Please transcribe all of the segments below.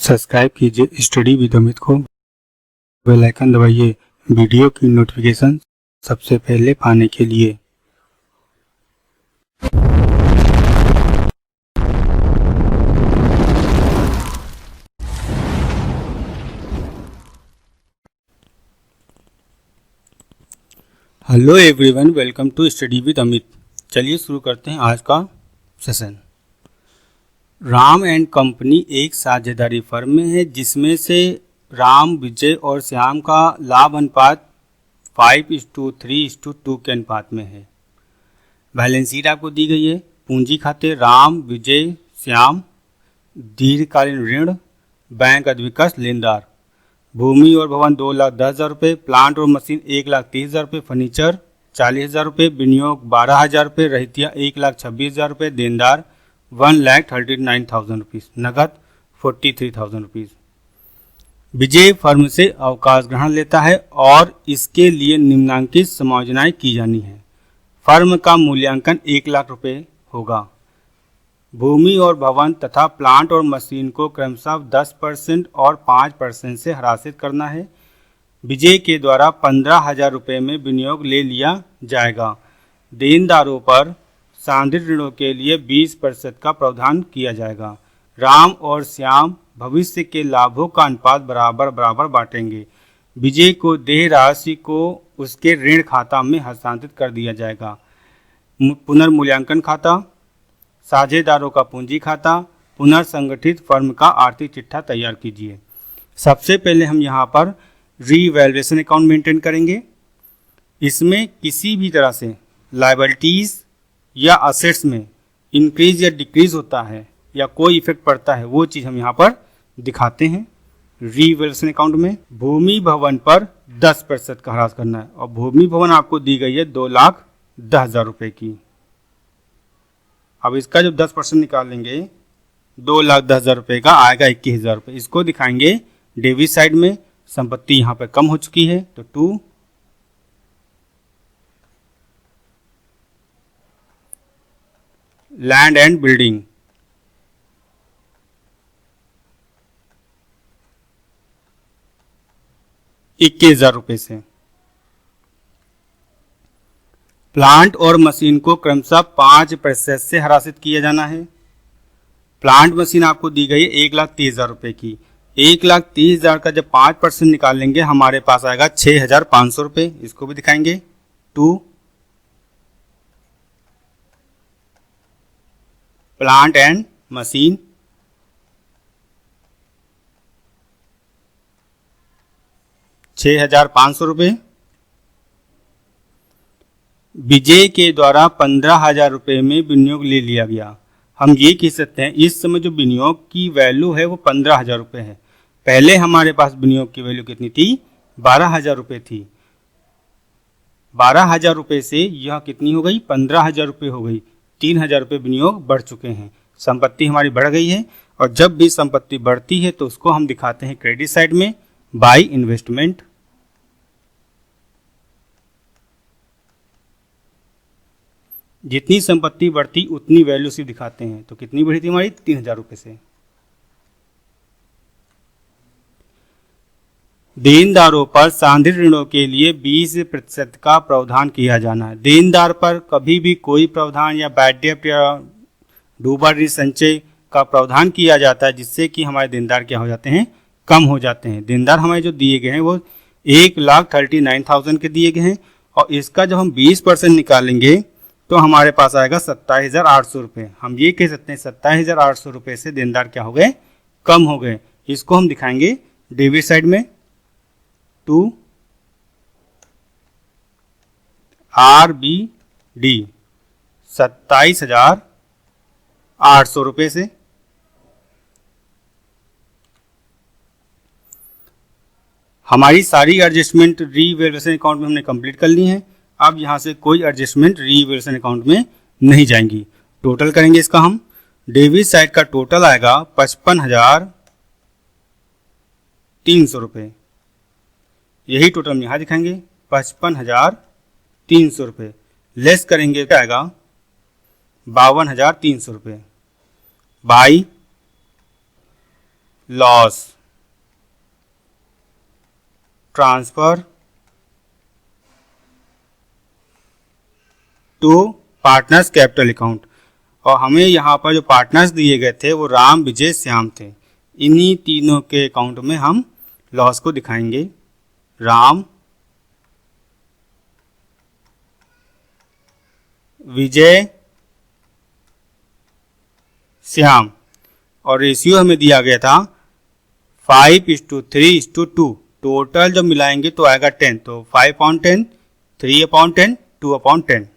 Subscribe कीजिए study with Amit को, bell icon दबाइए वीडियो की नोटिफिकेशन सबसे पहले पाने के लिए। Hello everyone, welcome to study with Amit. चलिए शुरू करते हैं आज का सेशन। राम एंड कंपनी एक साझेदारी फर्म में है जिसमें से राम, विजय और श्याम का लाभ अनुपात 5:3:2 के अनुपात में है। बैलेंस शीट आपको दी गई है। पूंजी खाते राम, विजय, श्याम। दीर्घकालीन ऋण, बैंक अधिविकस लेनदार। भूमि और भवन 2,10,000 रुपये, प्लांट और मशीन 1,30,000 रुपये, फर्नीचर 40,000 रुपये, विनियोग 12,000 रुपये, रहतिया 1,26,000 रुपये, देनदार 1,39,000 रुपीज़, नगद 43,000 रुपीज़। विजय फर्म से अवकाश ग्रहण लेता है और इसके लिए निम्नांकित समायोजनाएं की जानी है। फर्म का मूल्यांकन 1,00,000 रुपये होगा। भूमि और भवन तथा प्लांट और मशीन को क्रमशः 10% और 5% से ह्रासित करना है। विजय के द्वारा 15,000 रुपये में विनियोग ले लिया जाएगा। देनदारों पर सांधिक ऋणों के लिए 20% का प्रावधान किया जाएगा। राम और श्याम भविष्य के लाभों का अनुपात बराबर बराबर बांटेंगे। विजय को देय राशि को उसके ऋण खाता में हस्तांतरित कर दिया जाएगा। पुनर्मूल्यांकन खाता, साझेदारों का पूंजी खाता, पुनर्संगठित फर्म का आर्थिक चिट्ठा तैयार कीजिए। सबसे पहले हम यहाँ पर रीवैल्यूएशन अकाउंट मेंटेन करेंगे। इसमें किसी भी तरह से लायबिलिटीज़ या असेट्स में इंक्रीज या डिक्रीज होता है या कोई इफेक्ट पड़ता है, वो चीज़ हम यहाँ पर दिखाते हैं। रीवैल्यूएशन अकाउंट में भूमि भवन पर 10% का ह्रास करना है और भूमि भवन आपको दी गई है 2,10,000 रुपये की। अब इसका जब 10% निकालेंगे 2,10,000 रुपये का आएगा 21,000 रुपये। इसको दिखाएंगे डेबिट साइड में। संपत्ति यहाँ पर कम हो चुकी है तो 2, लैंड एंड बिल्डिंग 21,000 रुपये से। प्लांट और मशीन को क्रमशः 5% से ह्रासित किया जाना है। प्लांट मशीन आपको दी गई है 1,30,000 रुपये की। 1,30,000 का जब 5% निकालेंगे हमारे पास आएगा 6,500 रुपये। इसको भी दिखाएंगे। 2, प्लांट एंड मशीन 6,500 रुपये। विजय के द्वारा 15,000 रुपये में विनियोग ले लिया गया। हम ये कह सकते हैं इस समय जो विनियोग की वैल्यू है वो 15,000 रुपये है। पहले हमारे पास विनियोग की वैल्यू कितनी थी? 12,000 रुपये थी। 12,000 रुपये से यह कितनी हो गई? 15,000 रुपये हो गई। 3,000 रुपये विनियोग बढ़ चुके हैं। संपत्ति हमारी बढ़ गई है और जब भी संपत्ति बढ़ती है तो उसको हम दिखाते हैं क्रेडिट साइड में बाय इन्वेस्टमेंट। जितनी संपत्ति बढ़ती उतनी वैल्यू सिर्फ दिखाते हैं। तो कितनी बढ़ी थी हमारी? 3,000 रुपये से। देनदारों पर सांधिक ऋणों के लिए 20% का प्रावधान किया जाना है। देनदार पर कभी भी कोई प्रावधान या बैड डेब्ट या डूबा ऋण संचय का प्रावधान किया जाता है जिससे कि हमारे देनदार क्या हो जाते हैं? कम हो जाते हैं। देनदार हमारे जो दिए गए हैं वो 1,39,000 के दिए गए हैं और इसका जब हम 20% निकालेंगे तो हमारे पास आएगा 27,800 रुपये। हम ये कह सकते हैं 27,800 रुपये से देनदार क्या हो गए? कम हो गए। इसको हम दिखाएंगे डेबिट साइड में। 2, RBD 27,800 रुपये से। हमारी सारी एडजस्टमेंट रीवैल्यूएशन अकाउंट में हमने कंप्लीट कर ली है। अब यहाँ से कोई एडजस्टमेंट रीवैल्यूएशन अकाउंट में नहीं जाएंगी। टोटल करेंगे इसका हम। डेबिट साइड का टोटल आएगा 55,300 रुपये। यही टोटल हम यहाँ दिखाएंगे 55,300 रुपये। लेस करेंगे क्या आएगा? 52,300 रुपये by loss transfer to partners capital account. और हमें यहाँ पर जो पार्टनर्स दिए गए थे वो राम, विजय, श्याम थे। इन्हीं तीनों के अकाउंट में हम लॉस को दिखाएंगे। राम, विजय, श्याम, और रेशियो हमें दिया गया था 5:3:2। टोटल जब मिलाएंगे तो आएगा 10। तो 5/10, 3/10, 2/10,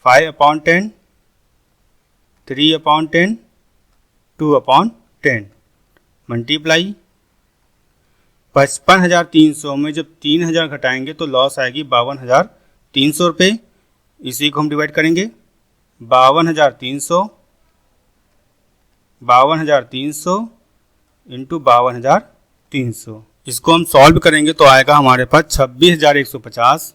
5/10, 3/10, 2/10 मल्टीप्लाई 55,300 में जब 3,000 घटाएंगे तो लॉस आएगी 52,300 रुपये। इसी को हम डिवाइड करेंगे 52,300 इंटू 52,300। इसको हम सॉल्व करेंगे तो आएगा हमारे पास 26,150,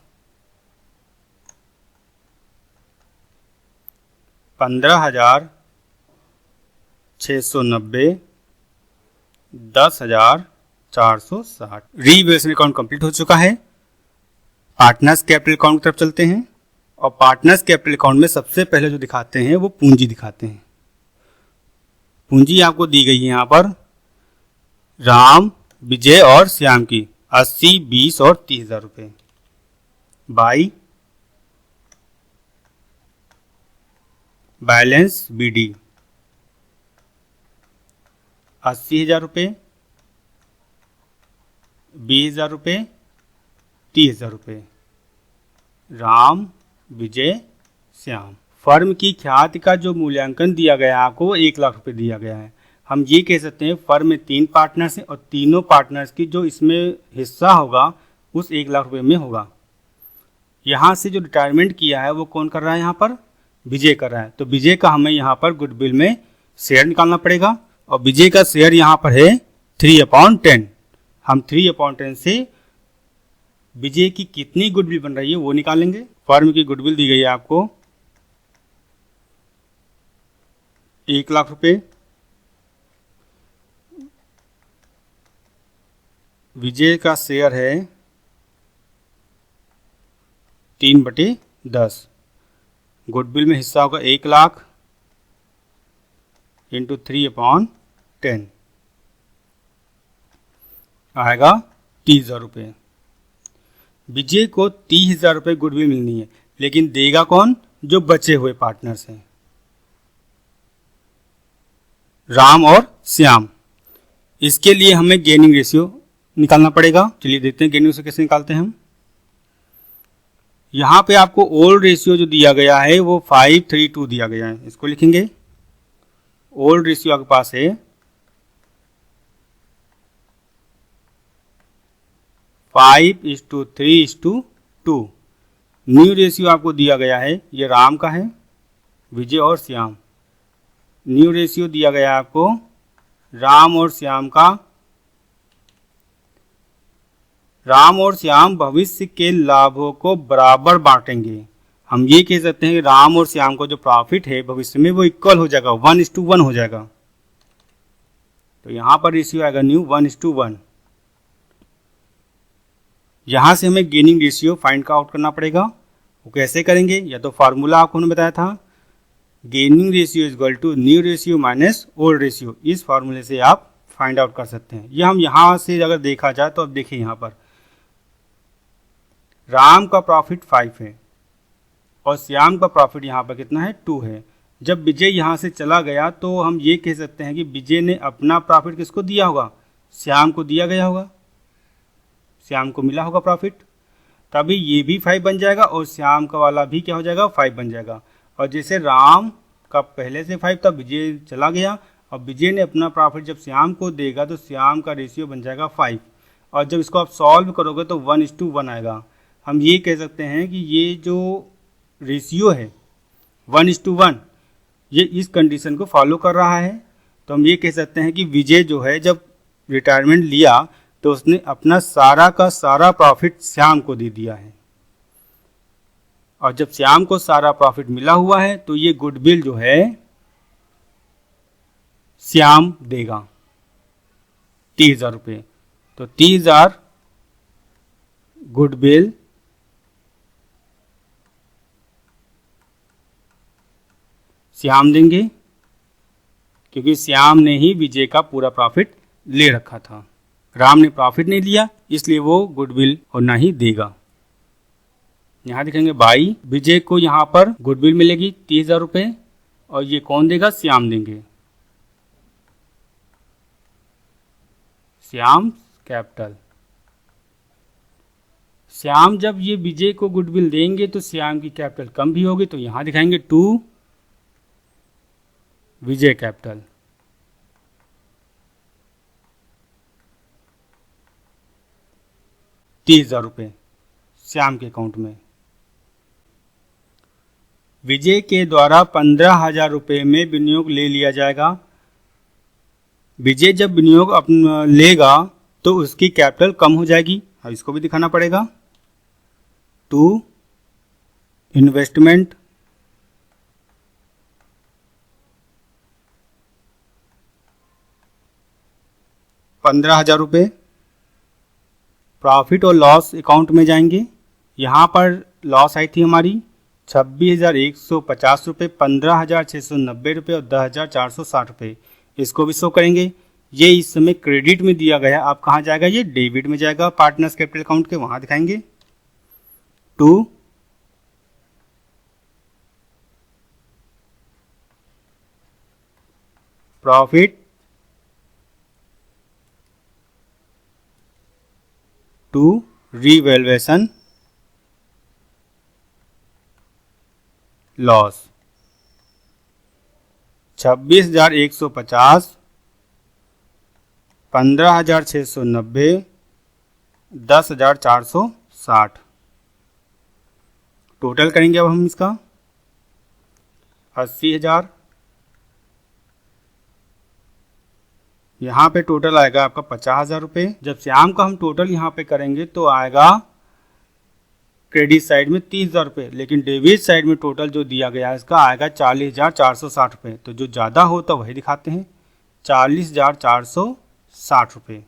15,690, 10,460। रीवैल्यूएशन अकाउंट कंप्लीट हो चुका है। पार्टनर्स कैपिटल अकाउंट की तरफ चलते हैं और पार्टनर्स कैपिटल अकाउंट में सबसे पहले जो दिखाते हैं वो पूंजी दिखाते हैं। पूंजी आपको दी गई है यहाँ पर राम, विजय और श्याम की 80, 20 और 30,000 रुपये बाई बैलेंस बीडी 80,000 रुपये, 20,000 रुपये, 30,000 रुपये। राम, विजय, श्याम। फर्म की ख्याति का जो मूल्यांकन दिया गया है आपको वो 1 लाख रुपये दिया गया है। हम ये कह सकते हैं फर्म में 3 पार्टनर्स हैं और तीनों पार्टनर्स की जो इसमें हिस्सा होगा उस 1 लाख रुपये में होगा। यहाँ से जो रिटायरमेंट किया है वो कौन कर रहा है? यहाँ पर विजय कर रहा है। तो विजय का हमें यहाँ पर गुडविल में शेयर निकालना पड़ेगा और विजय का शेयर यहाँ पर है 3/10। हम 3/10 से विजय की कितनी गुडविल बन रही है वो निकालेंगे। फर्म की गुडविल दी गई है आपको 1 लाख रुपये। विजय का शेयर है 3/10। गुडविल में हिस्सा होगा 1 लाख इंटू 3/10 आएगा 30,000 रुपये। विजय को 30,000 रुपये गुडविल मिलनी है, लेकिन देगा कौन? जो बचे हुए पार्टनर्स हैं, राम और श्याम। इसके लिए हमें गेनिंग रेशियो निकालना पड़ेगा। चलिए देखते हैं गेनिंग रेशियो कैसे निकालते हैं हम। यहाँ पे आपको ओल्ड रेशियो जो दिया गया है वो 5:3:2 दिया गया है। इसको लिखेंगे। ओल्ड रेशियो आपके पास है 5:3:2। न्यू रेशियो आपको दिया गया है, ये राम का है, विजय और श्याम। न्यू रेशियो दिया गया है आपको राम और श्याम का। राम और श्याम भविष्य के लाभों को बराबर बांटेंगे। हम ये कह सकते हैं कि राम और श्याम को जो प्रॉफिट है भविष्य में वो इक्वल हो जाएगा, 1:1 हो जाएगा। तो यहाँ पर रेशियो आएगा न्यू 1:1। यहाँ से हमें गेनिंग रेशियो फाइंड आउट करना पड़ेगा। वो कैसे करेंगे? या तो फार्मूला आपको हमने बताया था, gaining ratio is equal to new ratio minus old ratio. इस फार्मूले से आप फाइंड आउट कर सकते हैं। ये हम यहाँ से अगर देखा जाए तो अब देखिए यहाँ पर राम का प्रॉफिट 5 है और श्याम का प्रॉफिट यहाँ पर कितना है? 2 है। जब विजय यहाँ से चला गया तो हम ये कह सकते हैं कि विजय ने अपना प्रॉफिट किसको दिया होगा? श्याम को दिया गया होगा, श्याम को मिला होगा प्रॉफिट, तभी ये भी 5 बन जाएगा और श्याम का वाला भी क्या हो जाएगा? 5 बन जाएगा। और जैसे राम का पहले से 5 था, विजय चला गया और विजय ने अपना प्रॉफिट जब श्याम को देगा तो श्याम का रेशियो बन जाएगा 5। और जब इसको आप सॉल्व करोगे तो 1:1 आएगा। हम ये कह सकते हैं कि ये जो रेशियो है 1:1 ये इस कंडीशन को फॉलो कर रहा है। तो हम ये कह सकते हैं कि विजय जो है जब रिटायरमेंट लिया तो उसने अपना सारा का सारा प्रॉफिट श्याम को दे दिया है। और जब श्याम को सारा प्रॉफिट मिला हुआ है तो ये गुडविल जो है श्याम देगा 30,000 रुपये। तो 30,000 गुडविल श्याम देंगे, क्योंकि श्याम ने ही विजय का पूरा प्रॉफिट ले रखा था। राम ने प्रॉफिट नहीं लिया, इसलिए वो गुडविल और ना ही देगा। यहाँ दिखेंगे बाई, विजय को यहाँ पर गुडविल मिलेगी 30,000 रुपये, और ये कौन देगा? श्याम देंगे। श्याम कैपिटल। श्याम जब ये विजय को गुडविल देंगे तो श्याम की कैपिटल कम भी होगी, तो यहाँ दिखाएंगे टू विजय कैपिटल। ₹30,000 श्याम के अकाउंट में। विजय के द्वारा 15,000 रुपये में विनियोग ले लिया जाएगा। विजय जब विनियोग अपना लेगा तो उसकी कैपिटल कम हो जाएगी, और इसको भी दिखाना पड़ेगा। टू इन्वेस्टमेंट, ₹15,000 प्रॉफिट और लॉस अकाउंट में जाएंगे। यहाँ पर लॉस आई थी हमारी 26,150 रुपये, 15,690 रुपये और 10,460 रुपये। इसको भी शो करेंगे। ये इस समय क्रेडिट में दिया गया, अब कहाँ जाएगा? ये डेबिट में जाएगा, पार्टनर्स कैपिटल अकाउंट के, वहाँ दिखाएंगे। To profit, to revaluation loss. 26,150, 15,690, 10,460। Total करेंगे अब हम इसका 80,000। यहाँ पे टोटल आएगा आपका 50,000 रुपये। जब श्याम का हम टोटल यहाँ पे करेंगे तो आएगा क्रेडिट साइड में 30,000 रुपये, लेकिन डेबिट साइड में टोटल जो दिया गया है इसका आएगा 40,460 रुपये। तो जो ज़्यादा हो तो वही दिखाते हैं, 40,460 रुपये।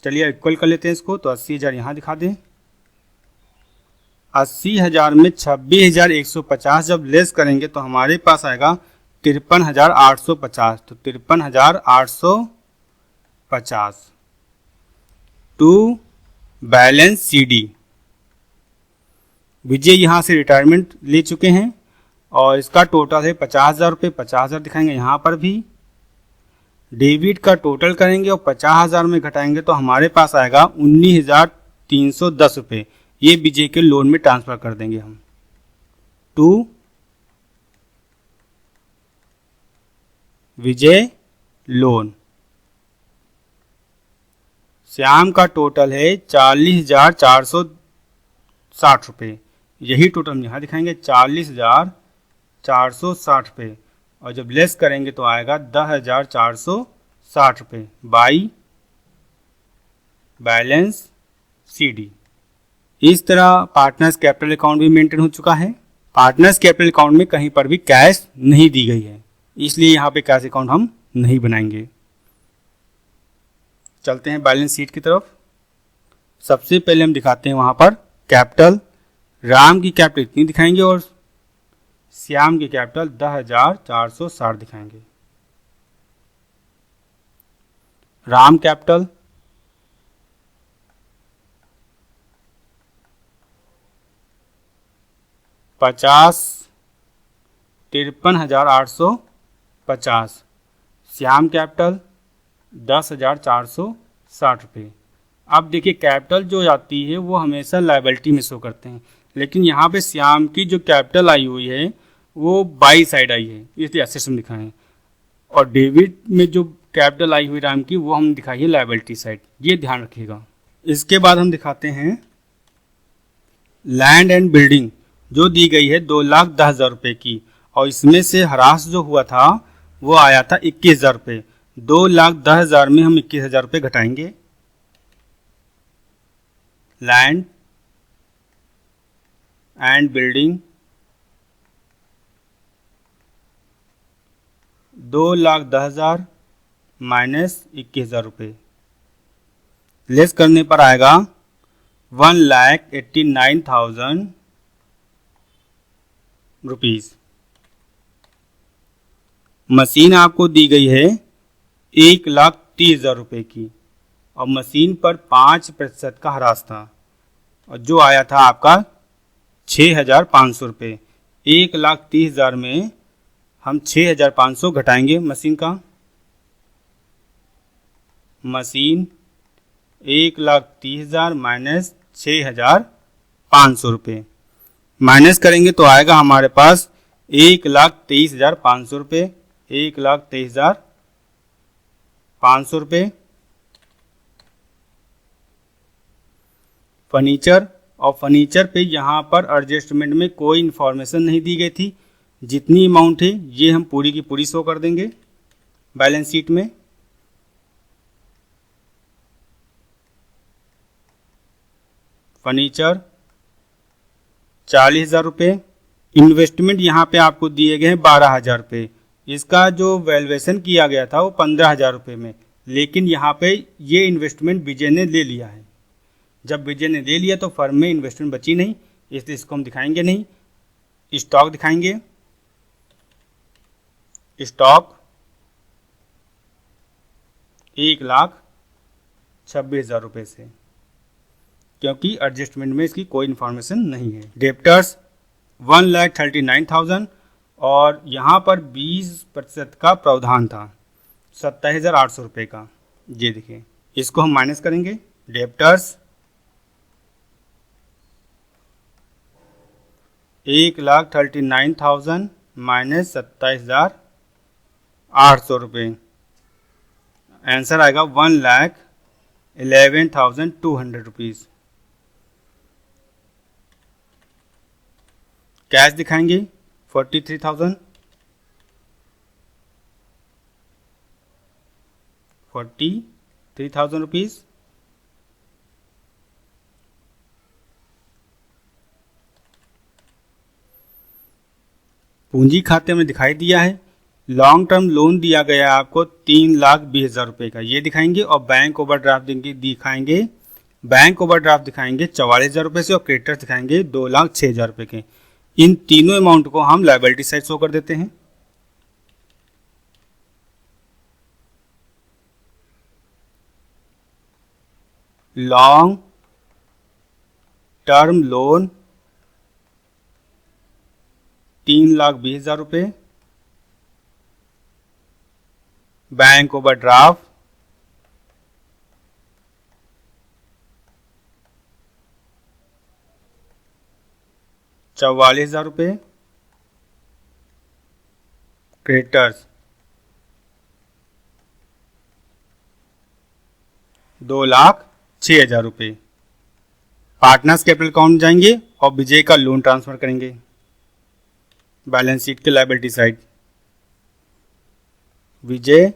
चलिए इक्वल कर लेते हैं इसको, तो 80,000 यहाँ दिखा दें। 80,000 में 26,150 जब लेस करेंगे तो हमारे पास आएगा 53,850। तो 53,850 टू बैलेंस सीडी। विजय यहाँ से रिटायरमेंट ले चुके हैं और इसका टोटल है 50,000 रुपये। 50,000 दिखाएंगे यहाँ पर भी। डेबिट का टोटल करेंगे और 50,000 में घटाएंगे तो हमारे पास आएगा 19,310 रुपये। ये विजय के लोन में ट्रांसफर कर देंगे हम। To Vijay loan. श्याम का टोटल है 40,460 रुपये। यही टोटल हम यहाँ दिखाएंगे 40,460 रुपये, और जब लेस करेंगे तो आएगा 10,460 रुपये बाई बैलेंस सीडी। इस तरह पार्टनर्स कैपिटल अकाउंट भी मेंटेन हो चुका है। पार्टनर्स कैपिटल अकाउंट में कहीं पर भी कैश नहीं दी गई है, इसलिए यहाँ पे कैश अकाउंट हम नहीं बनाएंगे। चलते हैं बैलेंस शीट की तरफ। सबसे पहले हम दिखाते हैं वहाँ पर कैपिटल। राम की कैपिटल इतनी दिखाएंगे और श्याम की कैपिटल 10,460 दिखाएंगे। राम कैपिटल ₹50, 53,850। श्याम कैपिटल 10,460 रुपये। अब देखिए कैपिटल जो आती है वो हमेशा लायबिलिटी में शो करते हैं, लेकिन यहाँ पे श्याम की जो कैपिटल आई हुई है वो बाई साइड आई है, इसलिए एसेट्स में दिखाएं, और डेबिट में जो कैपिटल आई हुई राम की वो हम दिखाई है लायबिलिटी साइड, ये ध्यान रखिएगा। इसके बाद हम दिखाते हैं लैंड एंड बिल्डिंग जो दी गई है 2,10,000 रुपये की, और इसमें से ह्रास जो हुआ था वो आया था 21,000 रुपये। 2,10,000 में हम 21,000 रुपये घटाएंगे। लैंड एंड बिल्डिंग 2,10,000 माइनस 21,000 रुपये, लेस करने पर आएगा 1,89,000 रुपीज़। मशीन आपको दी गई है 1,30,000 रुपये की और मशीन पर 5% का ह्रास था और जो आया था आपका 6,500 रुपये। 1,30,000 में हम 6,500 घटाएंगे मशीन का। मशीन 1,30,000 माइनस 6,500 रुपये, माइनस करेंगे तो आएगा हमारे पास 1,23,500 रुपये। 1,23,500 रुपये। फर्नीचर, और फर्नीचर पे यहाँ पर एडजस्टमेंट में कोई इन्फॉर्मेशन नहीं दी गई थी। जितनी अमाउंट है ये हम पूरी की पूरी शो कर देंगे बैलेंस शीट में। फर्नीचर 40,000 रुपये। इन्वेस्टमेंट यहाँ पे आपको दिए गए हैं 12,000 रुपये। इसका जो वैल्यूएशन किया गया था वो 15,000 रुपये में, लेकिन यहाँ पे ये इन्वेस्टमेंट विजय ने ले लिया है। जब विजय ने ले लिया तो फर्म में इन्वेस्टमेंट बची नहीं, इसलिए इसको हम दिखाएंगे नहीं। स्टॉक दिखाएंगे। स्टॉक 1,26,000 रुपये से, क्योंकि एडजस्टमेंट में इसकी कोई इन्फॉर्मेशन नहीं है। डेप्टर्स 1,39,000 और यहाँ पर 20% का प्रावधान था 27,800 रुपये का। ये देखिए, इसको हम माइनस करेंगे। डेप्टर्स 1,39,000 माइनस 27,800 रुपये, आंसर आएगा 1,11,200 रुपीज़। कैश दिखाएंगे 43,000 रुपीज़। पूंजी खाते में दिखाई दिया है। लॉन्ग टर्म लोन दिया गया है आपको 3,20,000 रुपये का, ये दिखाएंगे। और बैंक ओवरड्राफ्ट दिखाएंगे। बैंक ओवरड्राफ्ट दिखाएंगे 44,000 रुपये से और क्रेडिटर्स दिखाएंगे 2,06,000 रुपये के। इन तीनों अमाउंट को हम लायबिलिटी साइड शो कर देते हैं। लॉन्ग टर्म लोन 3,20,000 रुपये, बैंक ओवरड्राफ्ट 44,000 रुपये, क्रेडिटर्स 2,06,000 रुपये। पार्टनर्स कैपिटल अकाउंट जाएंगे और विजय का लोन ट्रांसफर करेंगे बैलेंस शीट के लायबिलिटी साइड। विजय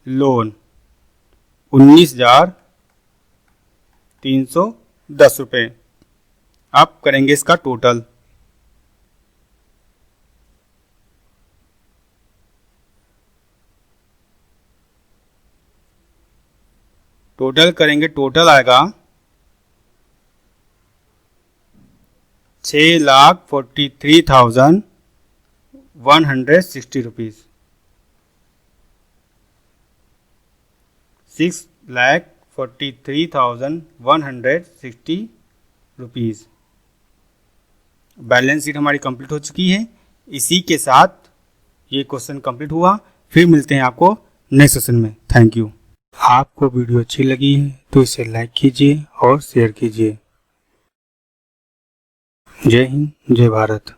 लोन 19,310 रुपये। अब करेंगे इसका टोटल। टोटल करेंगे, टोटल आएगा 6,43,160 रुपीज़। 6,43,160 रुपीज़। बैलेंस शीट हमारी कंप्लीट हो चुकी है। इसी के साथ ये क्वेश्चन कंप्लीट हुआ। फिर मिलते हैं आपको नेक्स्ट सेशन में। Thank you. आपको वीडियो अच्छी लगी है तो इसे लाइक कीजिए और शेयर कीजिए। जय हिंद, जय भारत।